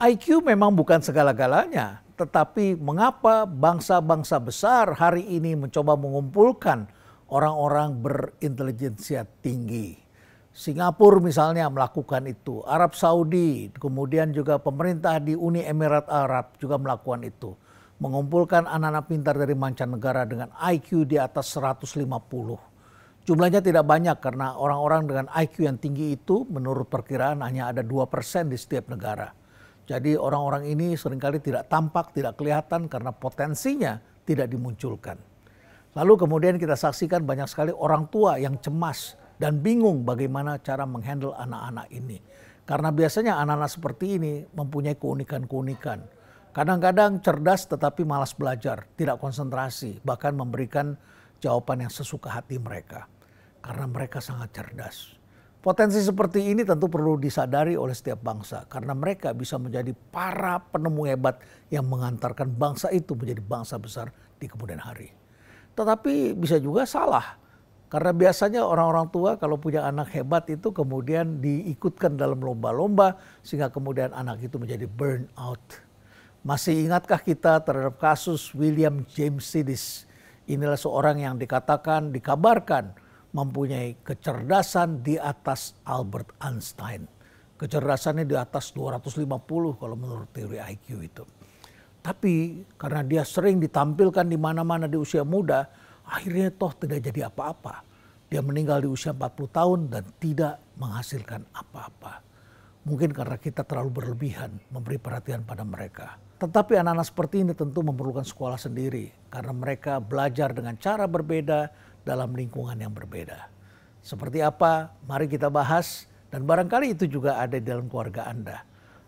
IQ memang bukan segala-galanya, tetapi mengapa bangsa-bangsa besar hari ini mencoba mengumpulkan orang-orang berintelijensia tinggi. Singapura misalnya melakukan itu, Arab Saudi, kemudian juga pemerintah di Uni Emirat Arab juga melakukan itu. Mengumpulkan anak-anak pintar dari mancanegara dengan IQ di atas 150. Jumlahnya tidak banyak karena orang-orang dengan IQ yang tinggi itu menurut perkiraan hanya ada 2% di setiap negara. Jadi orang-orang ini seringkali tidak tampak, tidak kelihatan karena potensinya tidak dimunculkan. Lalu kemudian kita saksikan banyak sekali orang tua yang cemas dan bingung bagaimana cara menghandle anak-anak ini. Karena biasanya anak-anak seperti ini mempunyai keunikan-keunikan. Kadang-kadang cerdas tetapi malas belajar, tidak konsentrasi, bahkan memberikan jawaban yang sesuka hati mereka. Karena mereka sangat cerdas. Potensi seperti ini tentu perlu disadari oleh setiap bangsa. Karena mereka bisa menjadi para penemu hebat yang mengantarkan bangsa itu menjadi bangsa besar di kemudian hari. Tetapi bisa juga salah. Karena biasanya orang-orang tua kalau punya anak hebat itu kemudian diikutkan dalam lomba-lomba sehingga kemudian anak itu menjadi burn out. Masih ingatkah kita terhadap kasus William James Sidis? Inilah seorang yang dikabarkan mempunyai kecerdasan di atas Albert Einstein. Kecerdasannya di atas 250 kalau menurut teori IQ itu. Tapi karena dia sering ditampilkan di mana-mana di usia muda, akhirnya toh tidak jadi apa-apa. Dia meninggal di usia 40 tahun dan tidak menghasilkan apa-apa. Mungkin karena kita terlalu berlebihan memberi perhatian pada mereka. Tetapi anak-anak seperti ini tentu memerlukan sekolah sendiri. Karena mereka belajar dengan cara berbeda dalam lingkungan yang berbeda. Seperti apa? Mari kita bahas. Dan barangkali itu juga ada di dalam keluarga Anda.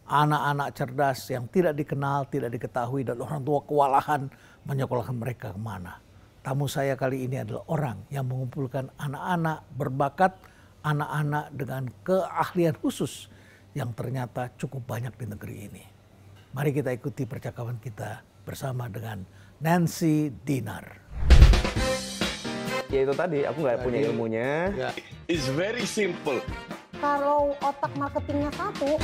Anak-anak cerdas yang tidak dikenal, tidak diketahui, dan orang tua kewalahan menyekolahkan mereka kemana. Tamu saya kali ini adalah orang yang mengumpulkan anak-anak berbakat, anak-anak dengan keahlian khusus yang ternyata cukup banyak di negeri ini. Mari kita ikuti percakapan kita bersama dengan Nancy Dinar. Ya itu tadi, aku nggak punya ilmunya. It's very simple. Kalau otak marketingnya satu,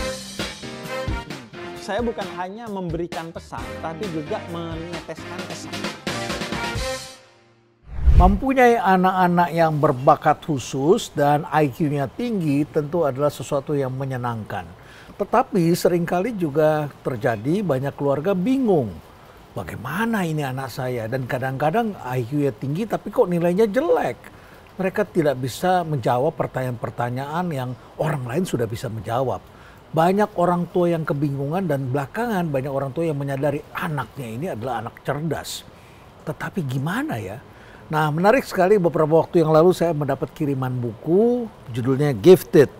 saya bukan hanya memberikan pesan, tapi juga meneteskan pesan. Mempunyai anak-anak yang berbakat khusus dan IQ-nya tinggi tentu adalah sesuatu yang menyenangkan. Tetapi seringkali juga terjadi banyak keluarga bingung. Bagaimana ini anak saya? Dan kadang-kadang IQ-nya tinggi tapi kok nilainya jelek. Mereka tidak bisa menjawab pertanyaan-pertanyaan yang orang lain sudah bisa menjawab. Banyak orang tua yang kebingungan dan belakangan banyak orang tua yang menyadari anaknya ini adalah anak cerdas. Tetapi gimana ya? Nah, menarik sekali beberapa waktu yang lalu saya mendapat kiriman buku judulnya Gifted.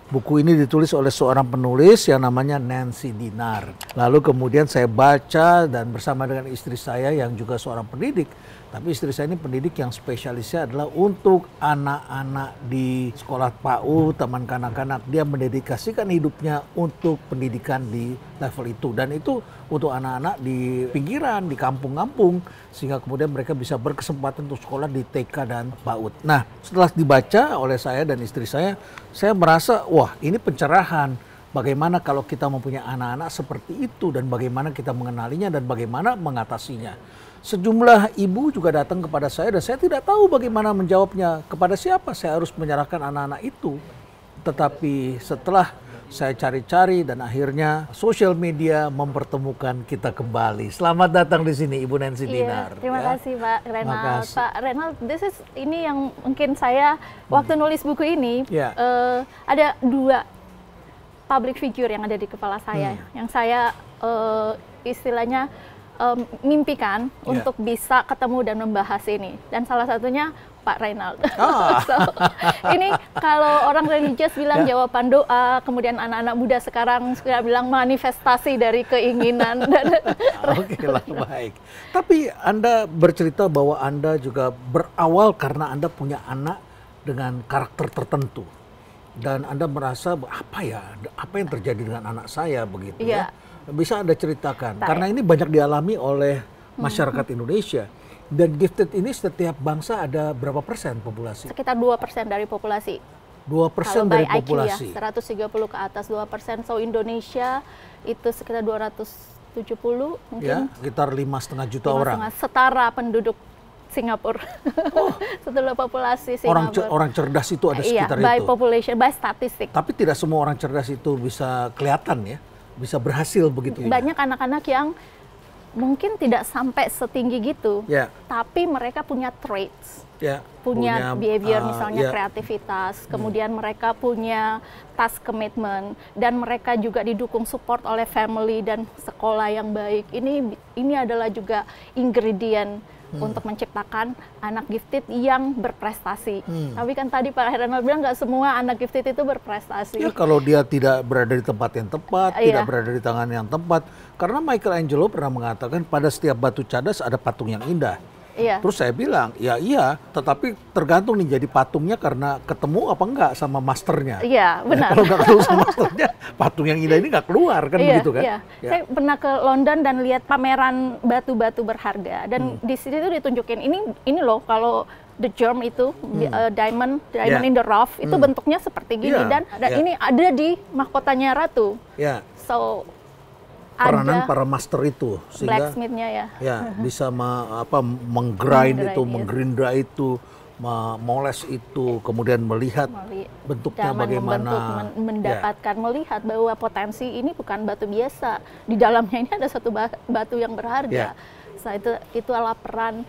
Buku ini ditulis oleh seorang penulis yang namanya Nancy Dinar. Lalu kemudian saya baca dan bersama dengan istri saya yang juga seorang pendidik. Tapi istri saya ini pendidik yang spesialisnya adalah untuk anak-anak di sekolah PAUD, taman kanak-kanak. Dia mendedikasikan hidupnya untuk pendidikan di level itu. Dan itu untuk anak-anak di pinggiran, di kampung-kampung. Sehingga kemudian mereka bisa berkesempatan untuk sekolah di TK dan PAUD. Nah, setelah dibaca oleh saya dan istri saya merasa, wah ini pencerahan. Bagaimana kalau kita mempunyai anak-anak seperti itu dan bagaimana kita mengenalinya dan bagaimana mengatasinya. Sejumlah ibu juga datang kepada saya dan saya tidak tahu bagaimana menjawabnya. Kepada siapa saya harus menyerahkan anak-anak itu. Tetapi setelah saya cari-cari dan akhirnya sosial media mempertemukan kita kembali. Selamat datang di sini Ibu Nancy Dinar. Terima kasih Pak Renald. Makasih. Pak Renald, ini yang mungkin saya waktu nulis buku ini ada dua public figure yang ada di kepala saya. Yang saya istilahnya mimpikan untuk bisa ketemu dan membahas ini. Dan salah satunya Pak Renald. So, ini kalau orang religius bilang jawaban doa, kemudian anak-anak muda sekarang sudah bilang manifestasi dari keinginan. Oke lah, baik. Tapi Anda bercerita bahwa Anda juga berawal karena Anda punya anak dengan karakter tertentu. Dan Anda merasa apa yang terjadi dengan anak saya begitu ya? Bisa Anda ceritakan? Karena ini banyak dialami oleh masyarakat Indonesia. Dan gifted ini setiap bangsa ada berapa persen populasi? Sekitar 2% dari populasi. 2% Kalau dari by IQ populasi. ya, 130 ke atas 2%. So Indonesia itu sekitar 270 mungkin. Ya, sekitar 5,5 juta orang. Setara penduduk Singapura. Setelah populasi Singapura. Orang cerdas itu ada sekitar by itu. Population, by statistik. Tapi tidak semua orang cerdas itu bisa kelihatan ya, bisa berhasil begitu. Banyak anak-anak yang mungkin tidak sampai setinggi gitu, tapi mereka punya traits, punya behavior misalnya kreativitas, kemudian mereka punya task commitment, dan mereka juga didukung support oleh family dan sekolah yang baik. Ini adalah juga ingredient untuk menciptakan anak gifted yang berprestasi. Tapi kan tadi Pak Heranov bilang nggak semua anak gifted itu berprestasi. Ya kalau dia tidak berada di tempat yang tepat, tidak berada di tangan yang tepat. Karena Michelangelo pernah mengatakan pada setiap batu cadas ada patung yang indah. Terus saya bilang, ya iya, tetapi tergantung nih jadi patungnya karena ketemu apa enggak sama masternya. Iya, benar. Kalau nggak ketemu sama masternya, patung yang indah ini nggak keluar kan begitu kan? Iya. Saya pernah ke London dan lihat pameran batu-batu berharga dan di situ ditunjukin ini loh kalau the germ itu diamond in the rough itu bentuknya seperti gini dan ini ada di mahkotanya ratu. So peranan para master itu sehingga blacksmith-nya bisa menggrind itu, menggerindra itu, memoles itu, kemudian melihat bentuknya bagaimana, mendapatkan melihat bahwa potensi ini bukan batu biasa, di dalamnya ini ada satu batu yang berharga. So, itulah peran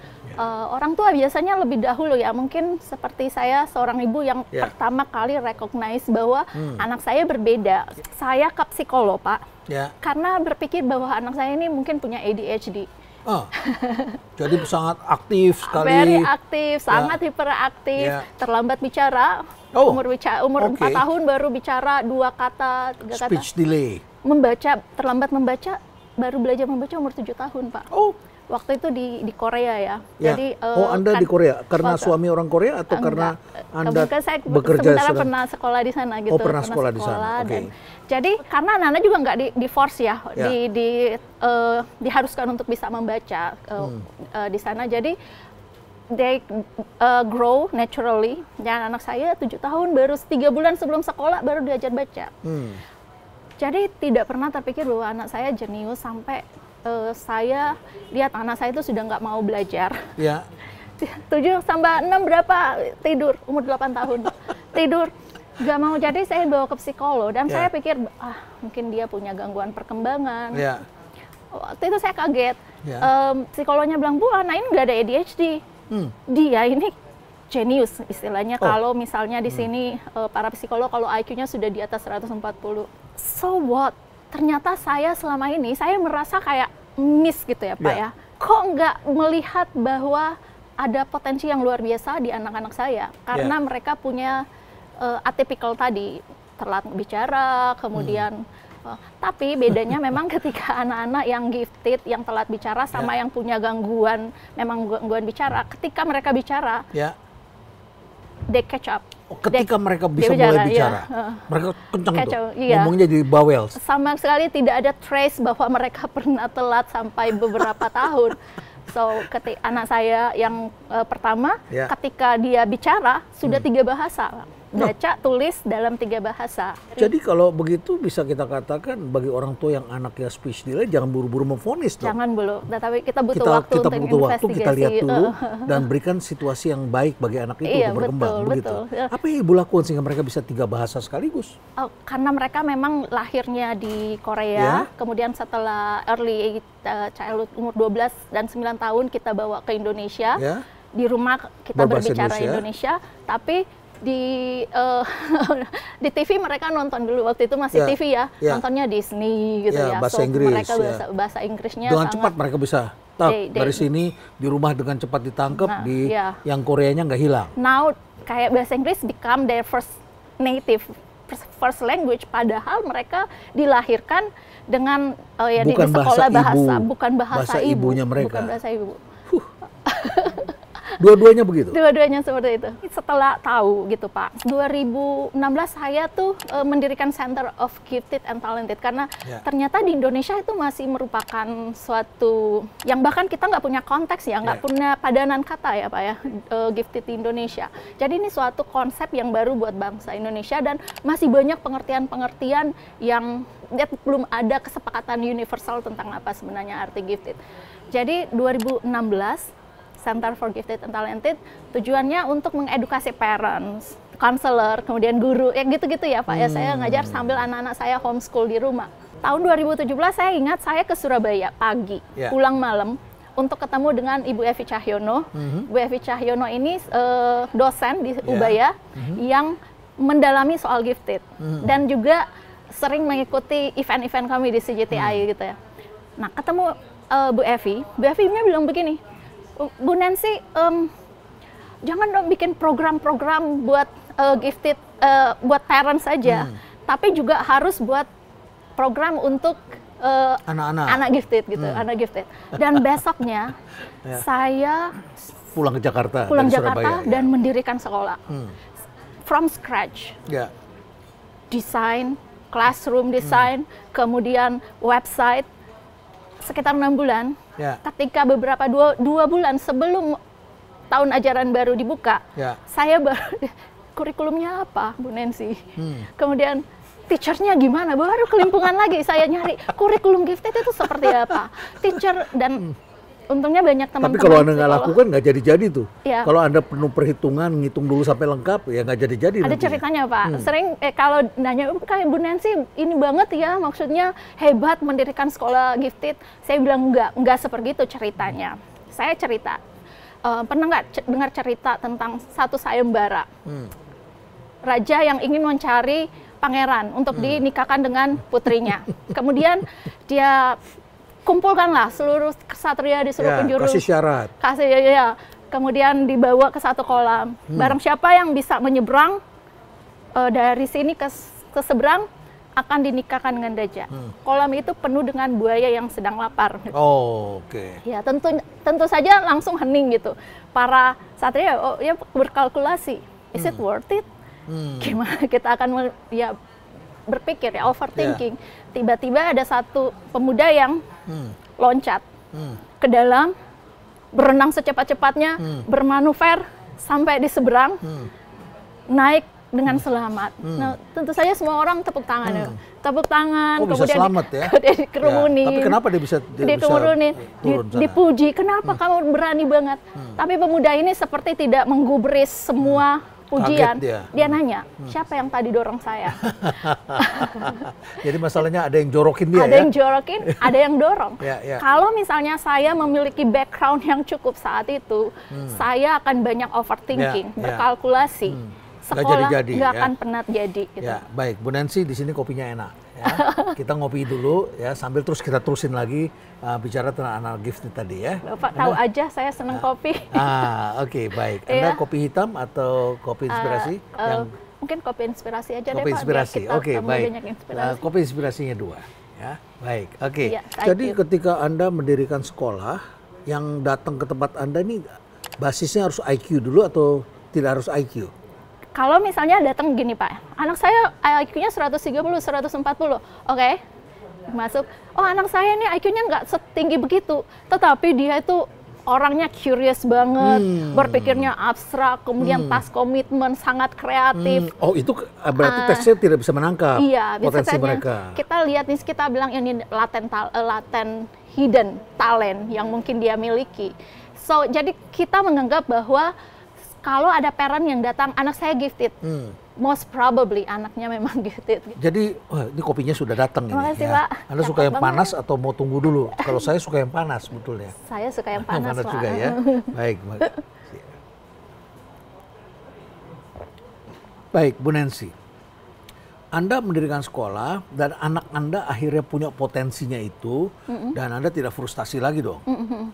orang tua biasanya lebih dahulu ya, mungkin seperti saya seorang ibu yang pertama kali recognize bahwa anak saya berbeda. Saya ke psikolog Pak. Karena berpikir bahwa anak saya ini mungkin punya ADHD. Jadi sangat aktif sekali. Very aktif, sangat hiperaktif, terlambat bicara. Umur 4 tahun baru bicara 2 kata, 3 kata. Speech delay. Terlambat membaca, baru belajar membaca umur 7 tahun Pak. Waktu itu di Korea ya. Jadi Anda di Korea karena suami orang Korea atau karena Anda saya bekerja sementara pernah sekolah di sana gitu. Pernah sekolah di sana. Dan, jadi karena anak-anak juga nggak di force ya, diharuskan untuk bisa membaca di sana. Jadi they grow naturally. Dan anak saya 7 tahun baru 3 bulan sebelum sekolah baru diajar baca. Jadi tidak pernah terpikir bahwa anak saya jenius sampai saya lihat anak saya itu sudah nggak mau belajar. 7 tambah 6 berapa? Tidur, umur 8 tahun. Tidur, nggak mau. Jadi saya bawa ke psikolog dan saya pikir, mungkin dia punya gangguan perkembangan. Waktu itu saya kaget. Psikolognya bilang, Bu, anak ini nggak ada ADHD. Dia ini jenius istilahnya. Kalau misalnya di sini para psikolog kalau IQ-nya sudah di atas 140. So what? Ternyata saya selama ini, saya merasa kayak miss gitu ya Pak ya. Kok nggak melihat bahwa ada potensi yang luar biasa di anak-anak saya. Karena mereka punya atypical tadi, telat bicara, kemudian tapi bedanya memang ketika anak-anak yang gifted, yang telat bicara sama yang punya gangguan bicara, ketika mereka bicara, they catch up. Ketika mereka bisa mulai bicara, mereka kencang tuh, ngomongnya jadi bawel. Sama sekali tidak ada trace bahwa mereka pernah telat sampai beberapa tahun. So, anak saya yang pertama, ketika dia bicara, sudah 3 bahasa. Baca, tulis dalam 3 bahasa. Jadi kalau begitu bisa kita katakan bagi orang tua yang anaknya speech delay jangan buru-buru memvonis dong. Jangan dulu, tapi kita butuh waktu untuk investigasi. Kita lihat dulu dan berikan situasi yang baik bagi anak itu untuk berkembang. Begitu. Apa yang Ibu lakukan sehingga mereka bisa 3 bahasa sekaligus? Karena mereka memang lahirnya di Korea, kemudian setelah early childhood umur 12 dan 9 tahun kita bawa ke Indonesia. Di rumah kita berbicara Indonesia, tapi di TV mereka nonton dulu, waktu itu masih TV ya, nontonnya Disney gitu ya. Bahasa Inggris. Mereka bahasa Inggrisnya dengan cepat mereka bisa. Dari sini di rumah dengan cepat ditangkap, yang Koreanya nggak hilang. Now kayak bahasa Inggris become their first first language, padahal mereka dilahirkan dengan di sekolah bahasa, bukan bahasa ibu, ibunya mereka. Bukan bahasa ibu. Dua-duanya begitu? Dua-duanya seperti itu. Setelah tahu gitu Pak, 2016 saya tuh mendirikan Center of Gifted and Talented karena ternyata di Indonesia itu masih merupakan suatu yang bahkan kita nggak punya konteks ya, nggak punya padanan kata ya Pak ya, gifted di Indonesia. Jadi ini suatu konsep yang baru buat bangsa Indonesia dan masih banyak pengertian-pengertian yang belum ada kesepakatan universal tentang apa sebenarnya arti gifted. Jadi 2016 Center for Gifted and Talented tujuannya untuk mengedukasi parents, counselor, kemudian guru, ya gitu-gitu ya Pak ya. Saya ngajar sambil anak-anak saya homeschool di rumah. Tahun 2017 saya ingat saya ke Surabaya pagi, pulang malam untuk ketemu dengan Ibu Evi Cahyono. Bu Evi Cahyono ini dosen di Ubaya yang mendalami soal gifted dan juga sering mengikuti event-event kami di CGTI gitu ya. Nah ketemu Bu Evi bilang begini, Bu Nancy, jangan dong bikin program-program buat gifted, buat parents saja, tapi juga harus buat program untuk anak gifted gitu, anak gifted. Dan besoknya saya pulang ke Jakarta, dan mendirikan sekolah from scratch, desain, classroom design, kemudian website. Sekitar 6 bulan, ketika beberapa dua bulan sebelum tahun ajaran baru dibuka, saya kurikulumnya apa, Bu Nancy? Kemudian teachernya gimana? Baru kelimpungan lagi saya nyari kurikulum gifted itu seperti apa, teacher dan untungnya banyak teman-teman. Tapi kalau Anda nggak lakukan nggak jadi-jadi tuh. Kalau Anda penuh perhitungan, ngitung dulu sampai lengkap, ya nggak jadi-jadi. Ada ceritanya Pak. Sering kalau nanya kayak Bu Nancy ini banget ya, maksudnya hebat mendirikan sekolah gifted. Saya bilang nggak seperti itu ceritanya. Saya cerita. Pernah nggak dengar cerita tentang satu sayembara? Raja yang ingin mencari pangeran untuk dinikahkan dengan putrinya. Kemudian dia kumpulkanlah seluruh kesatria di seluruh penjuru. Kasih syarat. Kemudian dibawa ke satu kolam. Barang siapa yang bisa menyeberang dari sini ke seberang akan dinikahkan dengan raja. Kolam itu penuh dengan buaya yang sedang lapar. Ya tentu saja langsung hening gitu. Para satria ya berkalkulasi, is it worth it? Gimana kita akan berpikir ya, overthinking. Tiba-tiba ada satu pemuda yang loncat ke dalam, berenang secepat-cepatnya, bermanuver sampai di seberang, naik dengan selamat. Nah, tentu saja semua orang tepuk tangan. Tepuk tangan, kemudian selamat ya? dikerumunin. Tapi kenapa dia bisa dipuji, kenapa kamu berani banget? Tapi pemuda ini seperti tidak menggubris semua pujian. Dia nanya, siapa yang tadi dorong saya? Jadi masalahnya ada yang jorokin dia. Ada yang jorokin, ada yang dorong. Kalau misalnya saya memiliki background yang cukup saat itu, saya akan banyak overthinking, berkalkulasi. Sekolah nggak akan pernah jadi. Gitu. Baik, Bu Nancy di sini kopinya enak. Ya. Kita ngopi dulu ya, sambil terus kita terusin lagi bicara tentang anak gift tadi ya. Bapak tahu aja saya senang kopi. Oke, baik. Anda kopi hitam atau kopi inspirasi? Mungkin kopi inspirasi aja kopi deh Pak. Inspirasi. Oke, baik. Kopi inspirasinya 2 ya. Baik. Oke. Jadi ketika Anda mendirikan sekolah, yang datang ke tempat Anda ini basisnya harus IQ dulu atau tidak harus IQ? Kalau misalnya datang gini Pak, anak saya IQ-nya 130, 140, oke, masuk. Oh anak saya nih IQ-nya nggak setinggi begitu, tetapi dia itu orangnya curious banget, berpikirnya abstrak, kemudian task komitmen, sangat kreatif. Oh itu berarti tesnya tidak bisa menangkap potensi mereka. Kita lihat nih, kita bilang ini latent hidden talent yang mungkin dia miliki. So jadi kita menganggap bahwa kalau ada parent yang datang, anak saya gifted, most probably anaknya memang gifted. Jadi, ini kopinya sudah datang ini. Terima kasih, Pak. Anda suka yang panas atau mau tunggu dulu? Kalau saya suka yang panas, betul ya? Saya suka yang panas, panas Pak. juga ya. Baik. Baik, Bu Nancy. Anda mendirikan sekolah dan anak Anda akhirnya punya potensinya itu, dan Anda tidak frustasi lagi dong.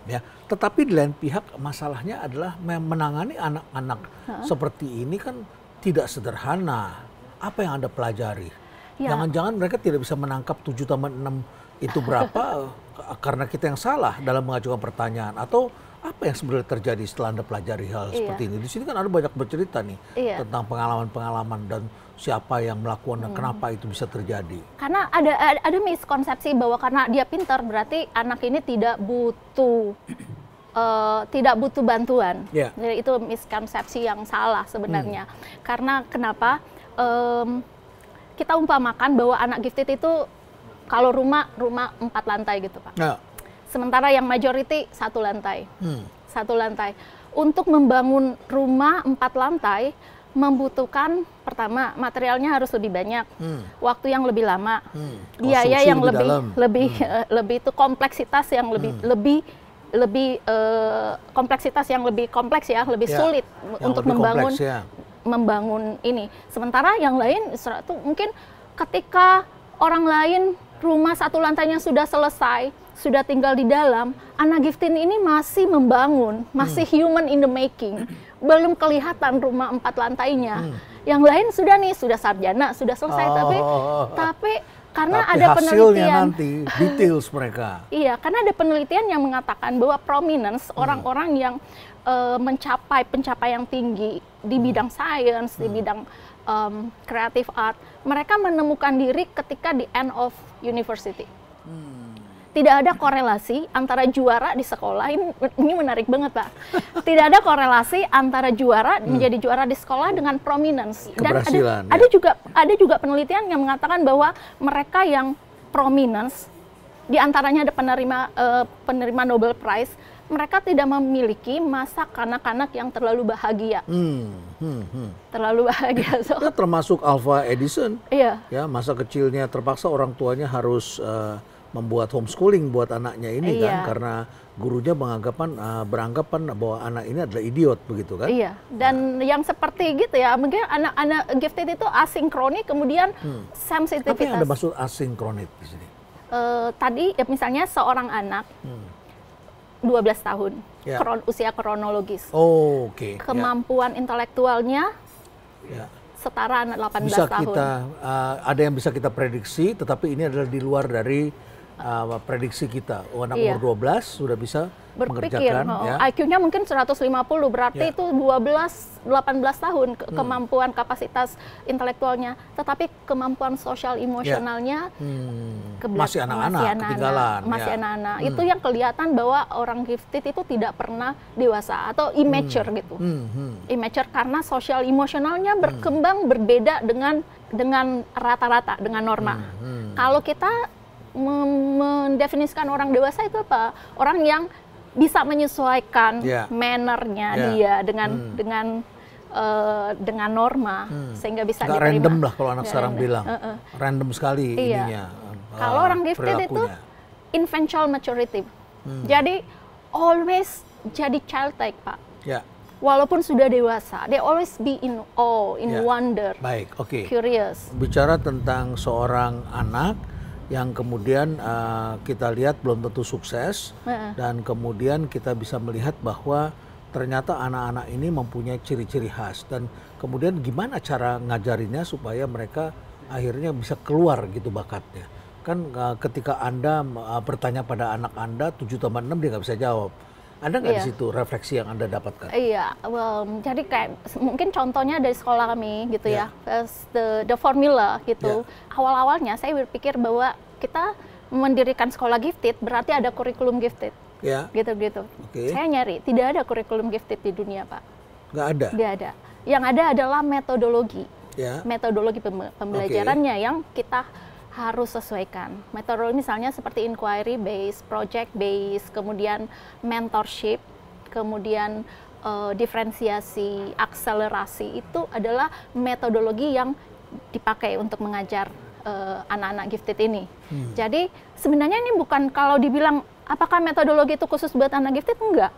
Ya. Tetapi di lain pihak masalahnya adalah menangani anak-anak seperti ini kan tidak sederhana. Apa yang Anda pelajari? Jangan-jangan mereka tidak bisa menangkap 7 tambah 6 itu berapa karena kita yang salah dalam mengajukan pertanyaan, atau Apa yang sebenarnya terjadi setelah Anda pelajari hal seperti ini? Di sini kan ada banyak bercerita nih tentang pengalaman-pengalaman dan siapa yang melakukan dan kenapa itu bisa terjadi. Karena ada miskonsepsi bahwa karena dia pintar berarti anak ini tidak butuh bantuan. Jadi itu miskonsepsi yang salah sebenarnya. Karena kenapa? Kita umpamakan bahwa anak gifted itu kalau rumah 4 lantai gitu, Pak. Sementara yang majority 1 lantai. 1 lantai. Untuk membangun rumah 4 lantai membutuhkan pertama materialnya harus lebih banyak, waktu yang lebih lama, biaya yang lebih itu kompleksitas yang lebih kompleksitas yang lebih kompleks ya, lebih sulit untuk membangun ini. Sementara yang lain itu mungkin ketika orang lain rumah 1 lantainya sudah selesai, sudah tinggal di dalam, anak gifted ini masih membangun, masih human in the making, belum kelihatan rumah 4 lantainya. Yang lain sudah sarjana, sudah selesai, tapi karena ada penelitian nanti details mereka. Iya, karena ada penelitian yang mengatakan bahwa prominence orang-orang yang mencapai pencapaian tinggi di bidang sains, di bidang creative art, mereka menemukan diri ketika di end of university. Tidak ada korelasi antara juara di sekolah, ini menarik banget, Pak. Tidak ada korelasi antara juara menjadi juara di sekolah dengan prominence. Dan ada juga penelitian yang mengatakan bahwa mereka yang prominence, di antaranya ada penerima Nobel Prize, mereka tidak memiliki masa kanak-kanak yang terlalu bahagia. Terlalu bahagia. Ya, termasuk Alva Edison. Iya. Ya, masa kecilnya terpaksa orang tuanya harus membuat homeschooling buat anaknya ini kan, karena gurunya beranggapan bahwa anak ini adalah idiot, begitu kan? Iya. Dan yang seperti gitu ya, mungkin anak-anak gifted itu asinkronik, kemudian sensitivitas. Apa yang ada maksud asinkronik di sini? Tadi misalnya seorang anak 12 tahun, usia kronologis. Kemampuan intelektualnya setara anak 18 tahun. Ada yang bisa kita prediksi, tetapi ini adalah di luar dari prediksi kita. Anak umur 12 sudah bisa mengerjakan. IQ-nya mungkin 150, berarti itu 18 tahun kemampuan kapasitas intelektualnya. Tetapi kemampuan sosial emosionalnya masih anak-anak, ketinggalan. Masih anak-anak. Itu yang kelihatan bahwa orang gifted itu tidak pernah dewasa atau immature gitu. Immature karena sosial emosionalnya berkembang berbeda dengan rata-rata, dengan norma. Kalau kita mendefinisikan orang dewasa itu apa? Orang yang bisa menyesuaikan mannernya dia dengan norma sehingga bisa diterima. Random lah kalau anak sekarang bilang, random sekali ininya. Kalau orang gifted itu eventual maturity, jadi always jadi childlike, Pak. Walaupun sudah dewasa, they always be in awe, in wonder, curious. Bicara tentang seorang anak yang kemudian kita lihat belum tentu sukses, dan kemudian kita bisa melihat bahwa ternyata anak-anak ini mempunyai ciri-ciri khas, dan kemudian gimana cara ngajarinnya supaya mereka akhirnya bisa keluar gitu bakatnya. Kan ketika Anda bertanya pada anak Anda 7 tambah 6 dia nggak bisa jawab. Ada nggak di situ refleksi yang Anda dapatkan? Iya, jadi kayak mungkin contohnya dari sekolah kami gitu ya, the formula gitu. Awal-awalnya saya berpikir bahwa kita mendirikan sekolah gifted berarti ada kurikulum gifted, gitu-gitu. Saya nyari, tidak ada kurikulum gifted di dunia, Pak. Nggak ada? Nggak ada. Yang ada adalah metodologi, metodologi pembelajarannya yang kita harus sesuaikan. Metode misalnya seperti inquiry based, project based, kemudian mentorship, kemudian diferensiasi, akselerasi, itu adalah metodologi yang dipakai untuk mengajar anak-anak gifted ini. Jadi sebenarnya ini bukan, kalau dibilang apakah metodologi itu khusus buat anak gifted, enggak.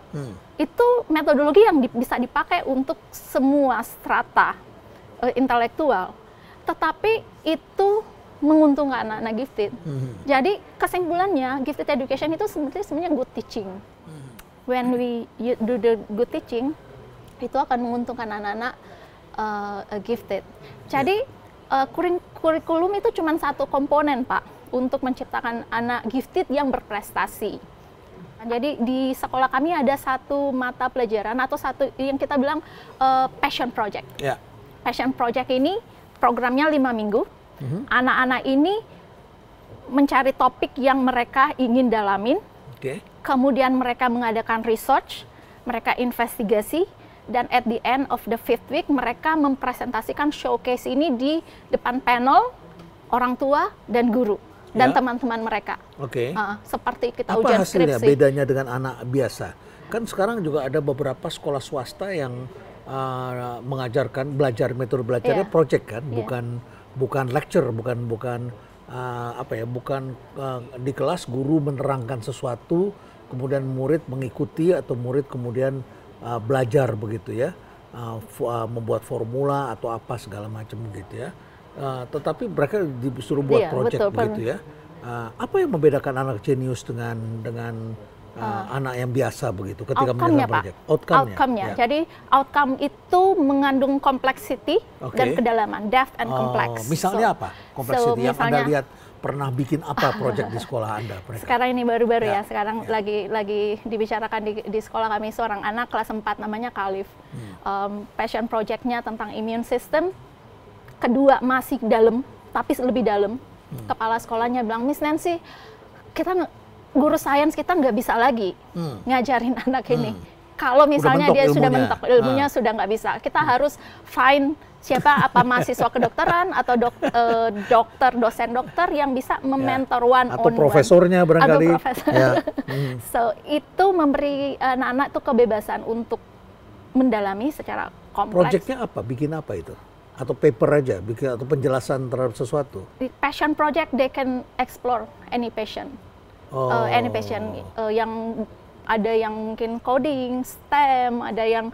Itu metodologi yang bisa dipakai untuk semua strata intelektual. Tetapi itu menguntungkan anak-anak gifted. Jadi kesimpulannya, gifted education itu sebenarnya good teaching. When we do the good teaching, itu akan menguntungkan anak-anak gifted. Jadi kurikulum itu cuma satu komponen, Pak, untuk menciptakan anak gifted yang berprestasi. Jadi di sekolah kami ada satu mata pelajaran atau satu yang kita bilang passion project. Yeah. Passion project ini programnya 5 minggu. Anak-anak ini mencari topik yang mereka ingin dalamin. Kemudian mereka mengadakan research, mereka investigasi, dan at the end of the 5th week mereka mempresentasikan showcase ini di depan panel orang tua dan guru. Dan teman-teman mereka. Seperti kita ujian skripsi. Apa hasilnya bedanya dengan anak biasa? Kan sekarang juga ada beberapa sekolah swasta yang mengajarkan metode belajarnya project kan, bukan lecture, bukan di kelas guru menerangkan sesuatu, kemudian murid mengikuti atau murid kemudian belajar begitu ya, membuat formula atau apa segala macam gitu ya. Tetapi mereka disuruh buat project begitu ya. Apa yang membedakan anak jenius dengan anak yang biasa begitu ketika menjalankan project? Outcome-nya. Jadi outcome itu mengandung complexity dan kedalaman, depth and complex. Misalnya apa? Complexity yang Anda lihat pernah bikin apa project di sekolah Anda? Sekarang ini baru-baru ya. Sekarang lagi dibicarakan di sekolah kami seorang anak kelas 4 namanya Khalif. Passion project-nya tentang immune system. Kedua masih dalam, tapi lebih dalam. Kepala sekolahnya bilang, Miss Nancy, guru sains kita nggak bisa lagi ngajarin anak ini. Kalau misalnya dia sudah mentok ilmunya sudah nggak bisa. Kita harus find apa mahasiswa kedokteran atau dosen dokter yang bisa mementor atau profesornya barangkali. So itu memberi anak-anak tuh kebebasan untuk mendalami secara kompleks. Projectnya apa? Bikin apa itu? Atau paper aja, bikin atau penjelasan terhadap sesuatu? Di passion project, they can explore any passion. Any passion. Yang ada yang mungkin coding, STEM, ada yang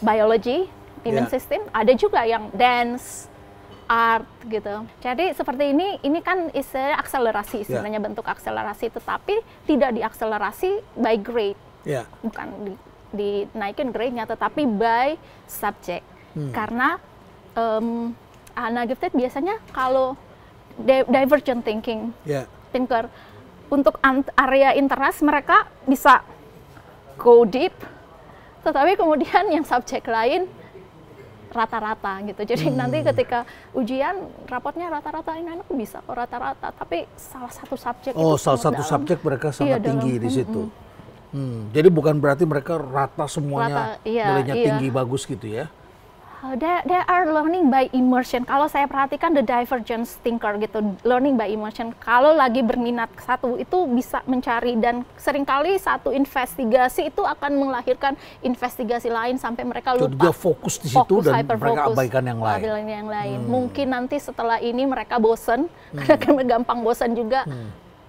biology, immune system, ada juga yang dance, art gitu. Jadi seperti ini kan istilahnya akselerasi, sebenarnya bentuk akselerasi, tetapi tidak diakselerasi by grade. Bukan dinaikin grade-nya, tetapi by subject. Karena anak gifted biasanya kalau divergent thinking, thinker, untuk area interest mereka bisa go deep, tetapi kemudian yang subjek lain rata-rata gitu. Jadi nanti ketika ujian rapotnya rata-rata, ini anak bisa kok rata-rata, tapi salah satu subjek itu salah satu subjek mereka sangat tinggi di situ. Jadi bukan berarti mereka rata semuanya nilainya tinggi bagus gitu ya? They are learning by immersion. Kalau saya perhatikan the divergence thinker gitu, learning by immersion. Kalau lagi berminat satu itu bisa mencari, dan seringkali satu investigasi itu akan melahirkan investigasi lain sampai mereka lupa. Jadi dia fokus di situ dan mereka abaikan yang lain. Mungkin nanti setelah ini mereka bosan, karena gampang bosan juga.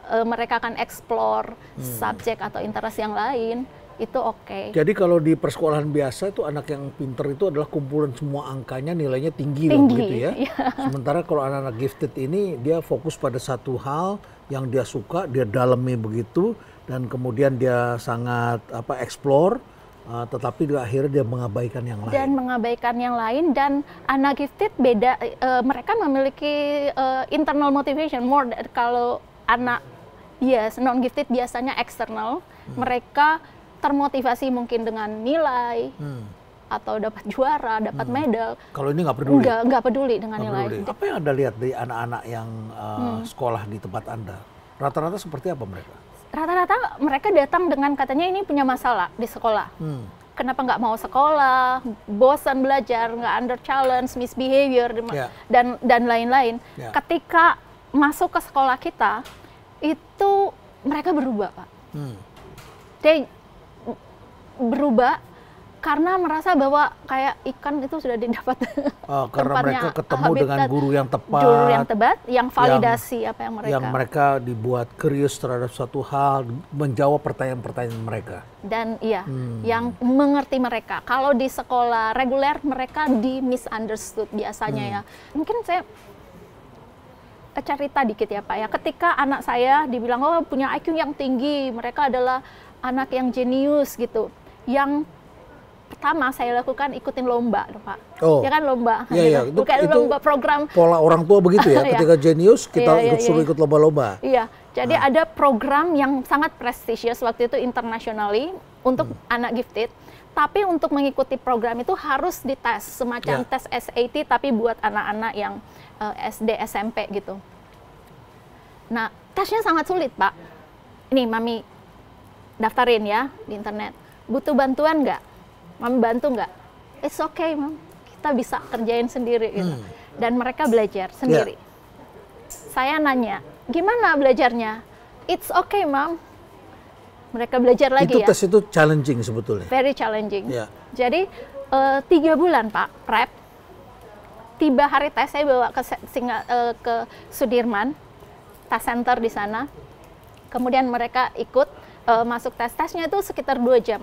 Mereka akan explore subjek atau interest yang lain, itu oke. Jadi kalau di persekolahan biasa itu anak yang pinter itu adalah kumpulan semua angkanya nilainya tinggi. Begitu ya. Sementara kalau anak-anak gifted ini dia fokus pada satu hal yang dia suka, dia dalami begitu, dan kemudian dia sangat explore, tetapi akhirnya dia mengabaikan yang lain. Dan anak gifted beda, mereka memiliki internal motivation more. Kalau anak non gifted biasanya eksternal, mereka termotivasi mungkin dengan nilai atau dapat juara, dapat medal. Kalau ini nggak peduli? Nggak peduli dengan nilai. Apa yang Anda lihat dari anak-anak yang sekolah di tempat Anda? Rata-rata seperti apa mereka? Rata-rata mereka datang dengan katanya ini punya masalah di sekolah. Kenapa nggak mau sekolah, bosan belajar, nggak under challenge, misbehavior, dan lain-lain. Ketika masuk ke sekolah kita, itu mereka berubah, Pak. Dia berubah karena merasa bahwa kayak ikan itu sudah didapat karena mereka ketemu dengan guru yang tepat, yang validasi apa yang mereka dibuat curious terhadap suatu hal, menjawab pertanyaan-pertanyaan mereka. Dan yang mengerti mereka. Kalau di sekolah reguler mereka di misunderstood biasanya ya. Mungkin saya cerita dikit ya Pak ya, ketika anak saya dibilang punya IQ yang tinggi, mereka adalah anak yang jenius gitu. Yang pertama saya lakukan ikutin lomba Pak. Ya kan lomba. Bukan lomba program. Pola orang tua begitu ya, ketika jenius kita suruh ikut lomba-lomba. Iya, Jadi ada program yang sangat prestisius waktu itu internationally untuk anak gifted. Tapi untuk mengikuti program itu harus dites, semacam tes SAT tapi buat anak-anak yang SD, SMP gitu. Nah, tesnya sangat sulit, Pak. Ini Mami daftarin ya di internet. Butuh bantuan nggak? Mami bantu nggak? It's okay, Mam. Kita bisa kerjain sendiri gitu. Dan mereka belajar sendiri. Saya nanya, gimana belajarnya? It's okay, Mam. Mereka belajar lagi itu ya. Tes itu challenging sebetulnya. Very challenging. Jadi 3 bulan Pak prep. Tiba hari tes saya bawa ke Sudirman, tes center di sana. Kemudian mereka ikut masuk tes-tesnya itu sekitar 2 jam.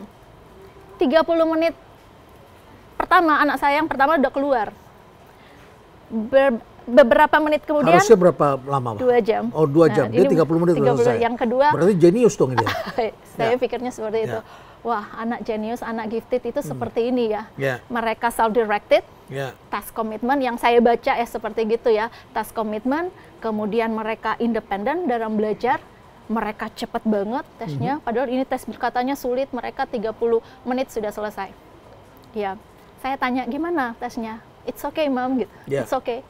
30 menit pertama anak saya yang pertama udah keluar. Beberapa menit kemudian. Harusnya berapa lama, Pak? 2 jam. Oh, 2 jam. Dia 30 menit 30 selesai. Yang kedua. Berarti jenius dong dia. Saya pikirnya seperti itu. Wah, anak jenius, anak gifted itu seperti ini ya. Mereka self-directed, task commitment yang saya baca ya seperti gitu ya. Task commitment, kemudian mereka independen dalam belajar. Mereka cepat banget tesnya, padahal ini tes katanya sulit, mereka 30 menit sudah selesai. Ya, saya tanya gimana tesnya? It's okay, Mom, gitu. It's okay.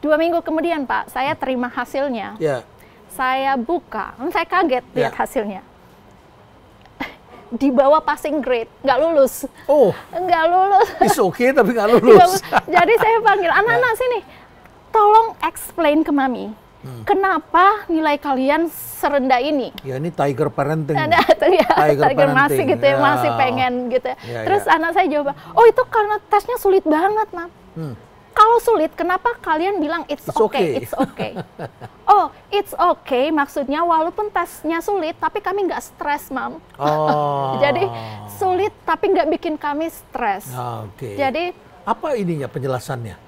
2 minggu kemudian, Pak, saya terima hasilnya. Saya buka, saya kaget lihat hasilnya. Di bawah passing grade, nggak lulus. Oh, nggak lulus. It's okay, tapi nggak lulus. Jadi saya panggil, anak-anak sini, tolong explain ke Mami, kenapa nilai kalian serendah ini? Ya, ini tiger parenting. Tiger masih gitu ya, masih pengen gitu ya. Terus anak saya jawab, oh itu karena tesnya sulit banget, Mam. Kalau sulit, kenapa kalian bilang it's okay, it's okay? Oh, it's okay maksudnya walaupun tesnya sulit, tapi kami nggak stres, Mam. Jadi sulit tapi nggak bikin kami stres. Jadi apa ininya penjelasannya?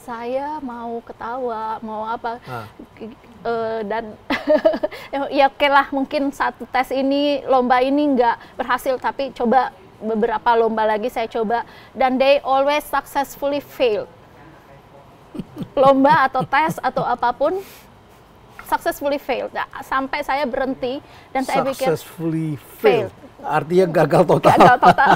Saya mau ketawa, mau apa, dan ya oke lah mungkin satu tes ini, lomba ini nggak berhasil, tapi coba beberapa lomba lagi saya coba, dan they always successfully failed. Lomba atau tes atau apapun successfully failed. Nah, sampai saya berhenti dan saya pikir successfully failed. Artinya gagal total. Gagal total.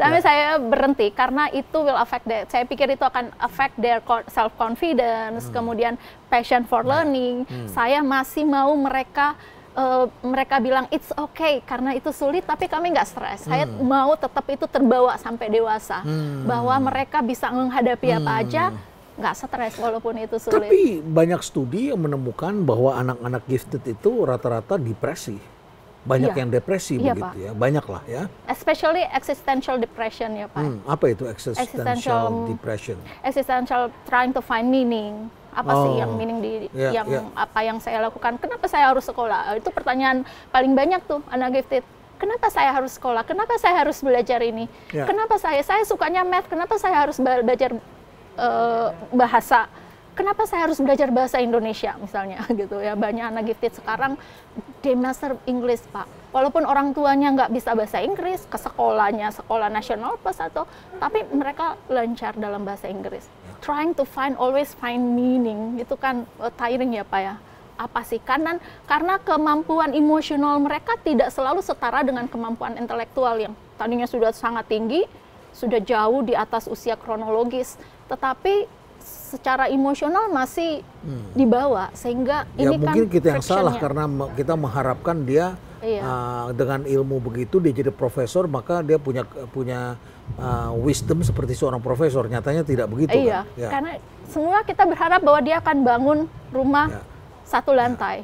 Tapi saya berhenti karena itu will affect saya pikir itu akan affect their self confidence, kemudian passion for learning. Saya masih mau mereka bilang it's okay karena itu sulit, tapi kami nggak stres. Saya mau tetap itu terbawa sampai dewasa, bahwa mereka bisa menghadapi apa aja, nggak stres walaupun itu sulit. Tapi banyak studi yang menemukan bahwa anak-anak gifted itu rata-rata depresi. Banyak yang depresi begitu Pak. Ya, banyak lah ya. Especially existential depression ya Pak. Apa itu existential depression? Existential trying to find meaning. Apa sih yang meaning apa yang saya lakukan? Kenapa saya harus sekolah? Itu pertanyaan paling banyak tuh anak gifted. Kenapa saya harus sekolah? Kenapa saya harus belajar ini? Kenapa saya sukanya math? Kenapa saya harus belajar bahasa? Kenapa saya harus belajar bahasa Indonesia misalnya gitu ya. Banyak anak gifted sekarang they master English Pak. Walaupun orang tuanya nggak bisa bahasa Inggris, ke sekolahnya sekolah nasional plus atau, tapi mereka lancar dalam bahasa Inggris. Trying to always find meaning, itu kan tiring ya Pak ya. Apa sih? Karena kemampuan emosional mereka tidak selalu setara dengan kemampuan intelektual yang tadinya sudah sangat tinggi, sudah jauh di atas usia kronologis, tetapi secara emosional masih dibawa, sehingga ini kan mungkin kita yang salah karena kita mengharapkan dia dengan ilmu begitu dia jadi profesor, maka dia punya wisdom seperti seorang profesor. Nyatanya tidak begitu kan? Karena semua kita berharap bahwa dia akan bangun rumah 1 lantai.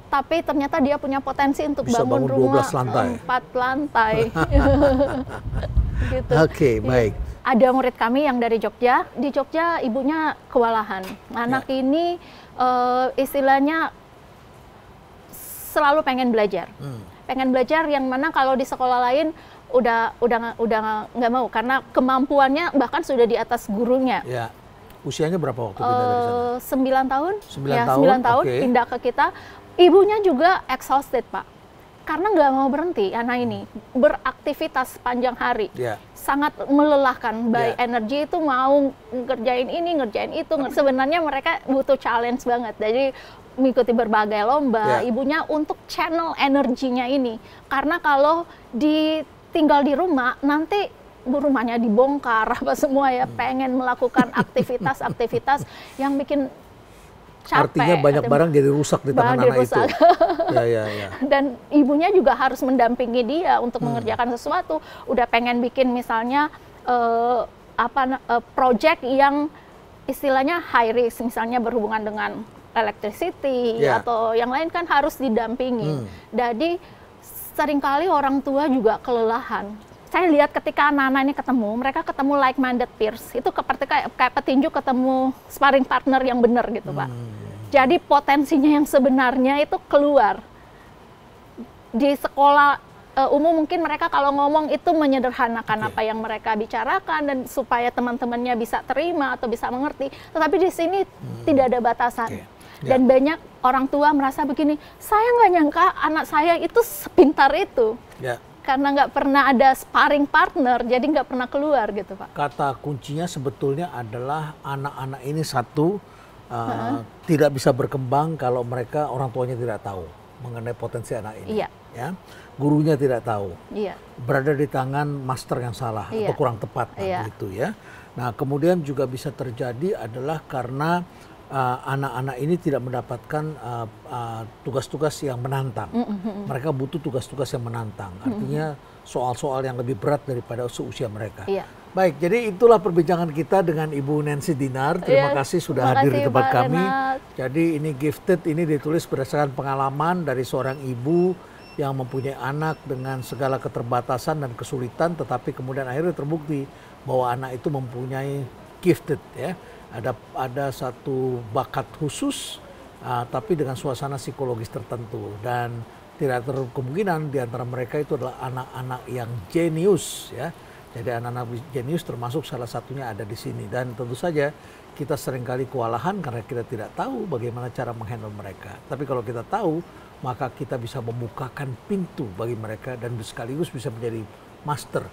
Tapi ternyata dia punya potensi untuk bangun rumah 4 lantai. Gitu. Oke, baik. Ada murid kami yang dari Jogja. Di Jogja ibunya kewalahan. Anak ini istilahnya selalu pengen belajar. Pengen belajar yang mana kalau di sekolah lain udah nggak mau karena kemampuannya bahkan sudah di atas gurunya. Ya. Usianya berapa waktu pindah dari sana? 9 tahun. 9 tahun pindah ke kita. Ibunya juga exhausted, Pak. Karena nggak mau berhenti anak ini beraktivitas sepanjang hari, sangat melelahkan. By energi itu mau ngerjain ini, ngerjain itu. Sebenarnya mereka butuh challenge banget. Jadi mengikuti berbagai lomba, ibunya untuk channel energinya ini. Karena kalau tinggal di rumah, nanti rumahnya dibongkar apa semua ya, pengen melakukan aktivitas-aktivitas yang bikin capek. Artinya banyak barang jadi rusak di tangan anak itu. Ya. Dan ibunya juga harus mendampingi dia untuk mengerjakan sesuatu. Udah pengen bikin misalnya project yang istilahnya high risk, misalnya berhubungan dengan electricity atau yang lain kan harus didampingi. Jadi seringkali orang tua juga kelelahan. Saya lihat ketika anak-anak ini ketemu, mereka ketemu like-minded peers. Itu seperti kayak petinju ketemu sparring partner yang benar gitu, Pak. Jadi potensinya yang sebenarnya itu keluar. Di sekolah umum mungkin mereka kalau ngomong itu menyederhanakan apa yang mereka bicarakan dan supaya teman-temannya bisa terima atau bisa mengerti. Tetapi di sini tidak ada batasan. Dan banyak orang tua merasa begini, saya nggak nyangka anak saya itu sepintar itu. Karena nggak pernah ada sparring partner, jadi nggak pernah keluar gitu, Pak. Kata kuncinya sebetulnya adalah anak-anak ini tidak bisa berkembang kalau mereka orang tuanya tidak tahu mengenai potensi anak ini. Ya, gurunya tidak tahu. Berada di tangan master yang salah atau kurang tepat gitu ya. Nah, kemudian juga bisa terjadi adalah karena anak-anak ini tidak mendapatkan tugas-tugas yang menantang. Mereka butuh tugas-tugas yang menantang. Artinya soal-soal yang lebih berat daripada seusia mereka. Baik, jadi itulah perbincangan kita dengan Ibu Nancy Dinar. Terima kasih sudah hadir di tempat kami. Jadi ini Gifted ini ditulis berdasarkan pengalaman dari seorang ibu yang mempunyai anak dengan segala keterbatasan dan kesulitan, tetapi kemudian akhirnya terbukti bahwa anak itu mempunyai gifted ya. Ada satu bakat khusus, tapi dengan suasana psikologis tertentu, dan tidak terlalu kemungkinan di antara mereka itu adalah anak-anak yang jenius ya. Jadi anak-anak jenius termasuk salah satunya ada di sini, dan tentu saja kita seringkali kewalahan karena kita tidak tahu bagaimana cara menghandle mereka. Tapi kalau kita tahu, maka kita bisa membukakan pintu bagi mereka dan sekaligus bisa menjadi master.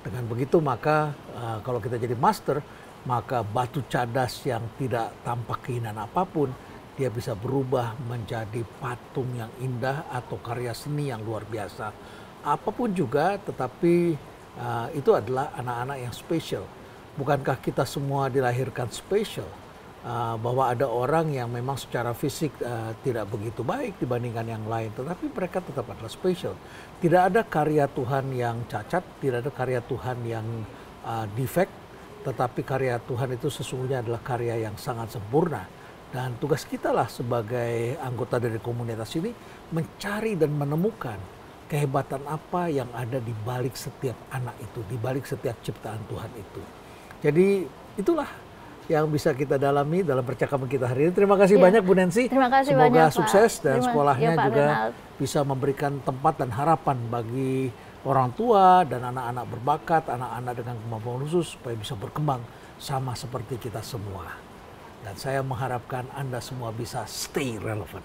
Dengan begitu maka kalau kita jadi master, maka batu cadas yang tidak tampak keinginan apapun, dia bisa berubah menjadi patung yang indah atau karya seni yang luar biasa. Apapun juga, tetapi itu adalah anak-anak yang spesial. Bukankah kita semua dilahirkan spesial? Bahwa ada orang yang memang secara fisik tidak begitu baik dibandingkan yang lain, tetapi mereka tetap adalah spesial. Tidak ada karya Tuhan yang cacat, tidak ada karya Tuhan yang defect, tetapi karya Tuhan itu sesungguhnya adalah karya yang sangat sempurna. Dan tugas kita lah sebagai anggota dari komunitas ini mencari dan menemukan kehebatan apa yang ada di balik setiap anak itu, di balik setiap ciptaan Tuhan itu. Jadi itulah yang bisa kita dalami dalam percakapan kita hari ini. Terima kasih banyak Bu Nancy. Terima kasih Semoga banyak, sukses Pak. dan sekolahnya juga bisa memberikan tempat dan harapan bagi orang tua dan anak-anak berbakat, anak-anak dengan kemampuan khusus supaya bisa berkembang sama seperti kita semua. Dan saya mengharapkan Anda semua bisa stay relevant.